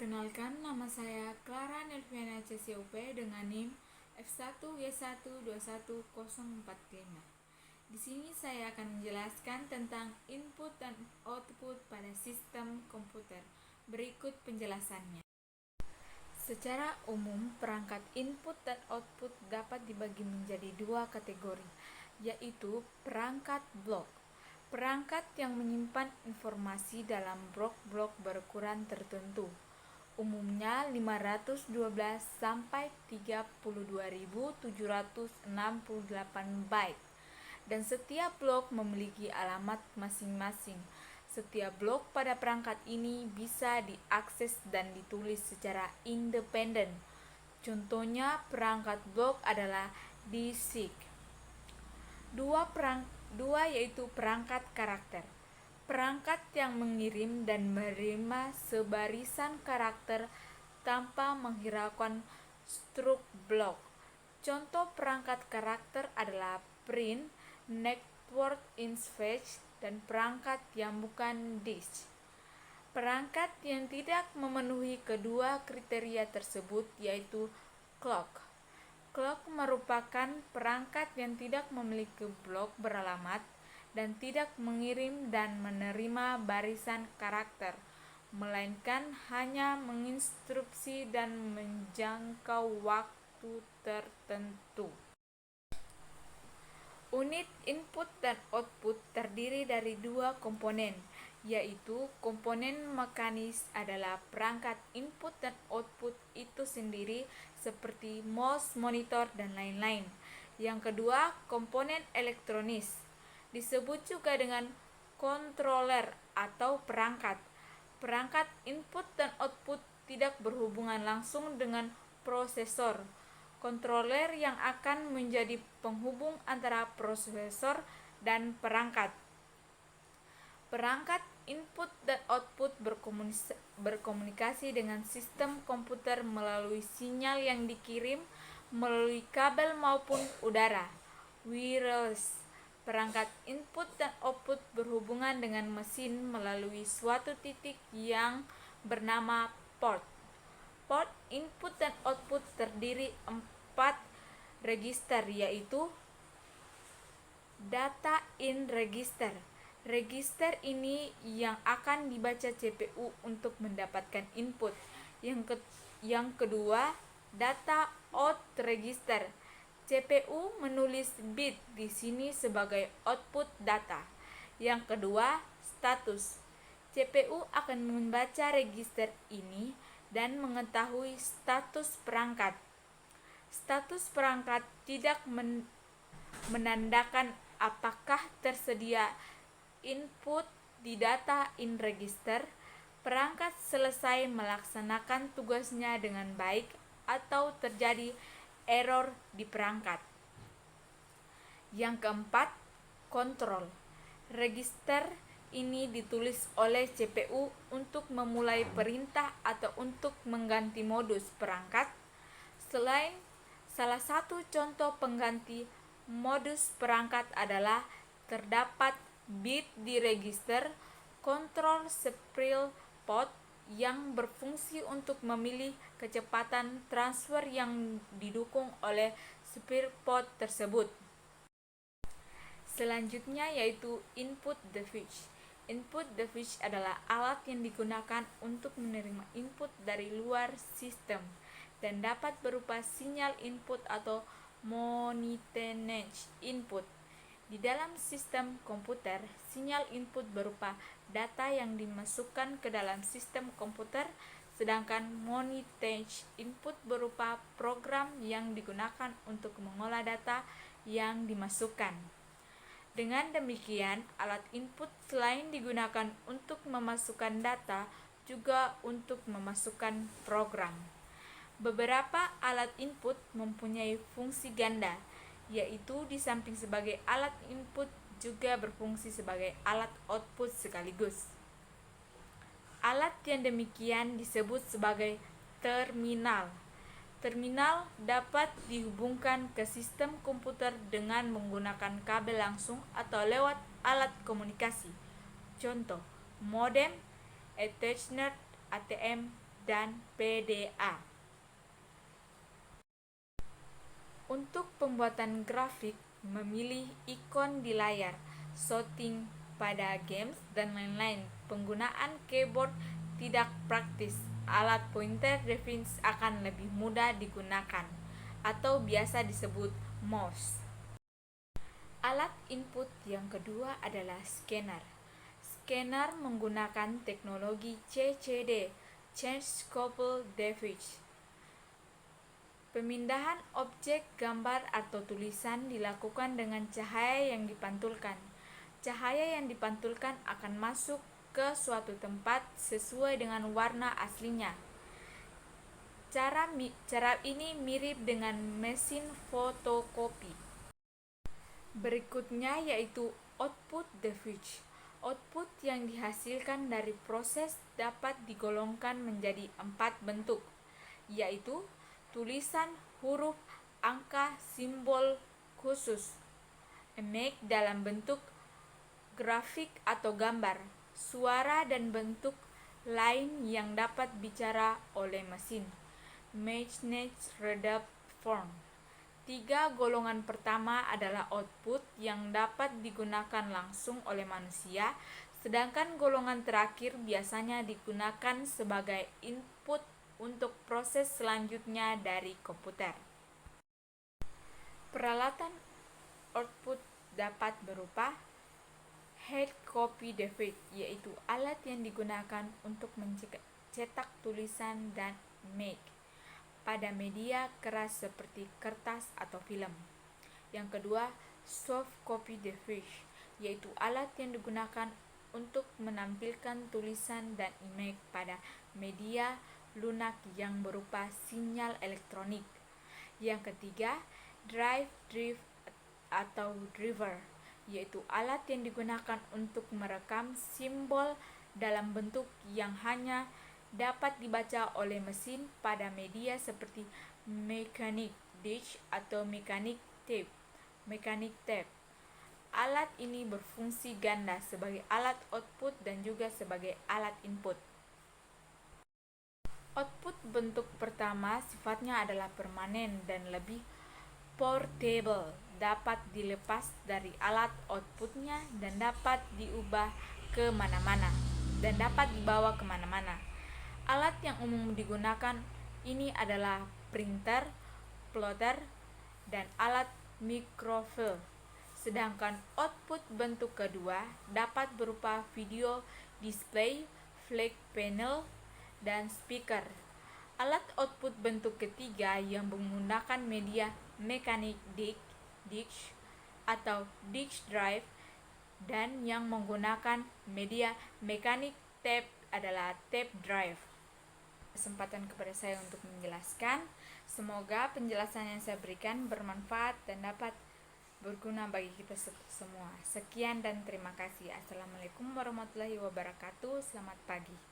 Perkenalkan, nama saya Clara Nelviana CCUP dengan NIM F1Y1211045. Di sini saya akan menjelaskan tentang input dan output pada sistem komputer. Berikut penjelasannya. Secara umum, perangkat input dan output dapat dibagi menjadi dua kategori, yaitu perangkat blok. Perangkat yang menyimpan informasi dalam blok-blok berukuran tertentu, umumnya 512 sampai 32.768 byte, dan setiap blok memiliki alamat masing-masing. Setiap blok pada perangkat ini bisa diakses dan ditulis secara independen. Contohnya perangkat blok adalah DISC. Dua yaitu perangkat karakter. Perangkat yang mengirim dan menerima sebarisan karakter tanpa menghiraukan struk blok. Contoh perangkat karakter adalah print, network interface, dan perangkat yang bukan DISC. Perangkat yang tidak memenuhi kedua kriteria tersebut yaitu clock. Clock merupakan perangkat yang tidak memiliki blok beralamat dan tidak mengirim dan menerima barisan karakter, melainkan hanya menginstruksi dan menjangkau waktu tertentu. Unit input dan output terdiri dari dua komponen, yaitu komponen mekanis adalah perangkat input dan output itu sendiri seperti mouse, monitor, dan lain-lain. Yang kedua, komponen elektronis, disebut juga dengan controller atau perangkat. Perangkat input dan output tidak berhubungan langsung dengan prosesor. Controller yang akan menjadi penghubung antara prosesor dan perangkat. Perangkat input dan output berkomunikasi dengan sistem komputer melalui sinyal yang dikirim melalui kabel maupun udara, wireless. Perangkat input dan output berhubungan dengan mesin melalui suatu titik yang bernama port. Port input dan output terdiri 4 register, yaitu data in register. Register ini yang akan dibaca CPU untuk mendapatkan input. Yang kedua, data out register. CPU menulis bit di sini sebagai output data. Yang kedua, status. CPU akan membaca register ini dan mengetahui status perangkat. Status perangkat tidak menandakan apakah tersedia input di data in register, perangkat selesai melaksanakan tugasnya dengan baik, atau terjadi error di perangkat. Yang keempat, kontrol. Register ini ditulis oleh CPU untuk memulai perintah atau untuk mengganti modus perangkat. Salah satu contoh pengganti modus perangkat adalah terdapat bit di register control serial port yang berfungsi untuk memilih kecepatan transfer yang didukung oleh serial port tersebut. Selanjutnya yaitu input device. Input device adalah alat yang digunakan untuk menerima input dari luar sistem dan dapat berupa sinyal input atau monitoring input. Di dalam sistem komputer, sinyal input berupa data yang dimasukkan ke dalam sistem komputer, sedangkan monitoring input berupa program yang digunakan untuk mengolah data yang dimasukkan. Dengan demikian, alat input selain digunakan untuk memasukkan data, juga untuk memasukkan program. Beberapa alat input mempunyai fungsi ganda, yaitu di samping sebagai alat input juga berfungsi sebagai alat output sekaligus. Alat yang demikian disebut sebagai terminal. Terminal dapat dihubungkan ke sistem komputer dengan menggunakan kabel langsung atau lewat alat komunikasi. Contoh, modem, Ethernet, ATM, dan PDA. Untuk pembuatan grafik, memilih ikon di layar, shooting pada games, dan lain-lain. Penggunaan keyboard tidak praktis. Alat pointer device akan lebih mudah digunakan, atau biasa disebut mouse. Alat input yang kedua adalah scanner. Scanner menggunakan teknologi CCD, Change Coupled Diffuse. Pemindahan objek, gambar, atau tulisan dilakukan dengan cahaya yang dipantulkan. Cahaya yang dipantulkan akan masuk ke suatu tempat sesuai dengan warna aslinya. Cara ini mirip dengan mesin fotokopi. Berikutnya yaitu output diffuse. Output yang dihasilkan dari proses dapat digolongkan menjadi 4 bentuk, yaitu tulisan, huruf, angka, simbol khusus, image dalam bentuk grafik atau gambar, suara dan bentuk lain yang dapat bicara oleh mesin, magnetic readout form. 3 golongan pertama adalah output yang dapat digunakan langsung oleh manusia, sedangkan golongan terakhir biasanya digunakan sebagai input untuk proses selanjutnya dari komputer. Peralatan output dapat berupa head copy device, yaitu alat yang digunakan untuk mencetak tulisan dan image pada media keras seperti kertas atau film. Yang kedua, soft copy device, yaitu alat yang digunakan untuk menampilkan tulisan dan image pada media lunak yang berupa sinyal elektronik. Yang ketiga, drive atau driver, yaitu alat yang digunakan untuk merekam simbol dalam bentuk yang hanya dapat dibaca oleh mesin pada media seperti mechanic disk atau mechanic tape. Alat ini berfungsi ganda sebagai alat output dan juga sebagai alat input. Output bentuk pertama sifatnya adalah permanen dan lebih portable, dapat dilepas dari alat outputnya dan dapat diubah ke mana-mana dan dapat dibawa kemana-mana. Alat yang umum digunakan ini adalah printer, plotter, dan alat mikrofilm. Sedangkan output bentuk kedua dapat berupa video display, flat panel, dan speaker. Alat output bentuk ketiga yang menggunakan media mechanic disk atau disk drive dan yang menggunakan media mechanic tape adalah tape drive. Kesempatan kepada saya untuk menjelaskan. Semoga penjelasan yang saya berikan bermanfaat dan dapat berguna bagi kita semua. Sekian dan terima kasih. Assalamualaikum warahmatullahi wabarakatuh. Selamat pagi.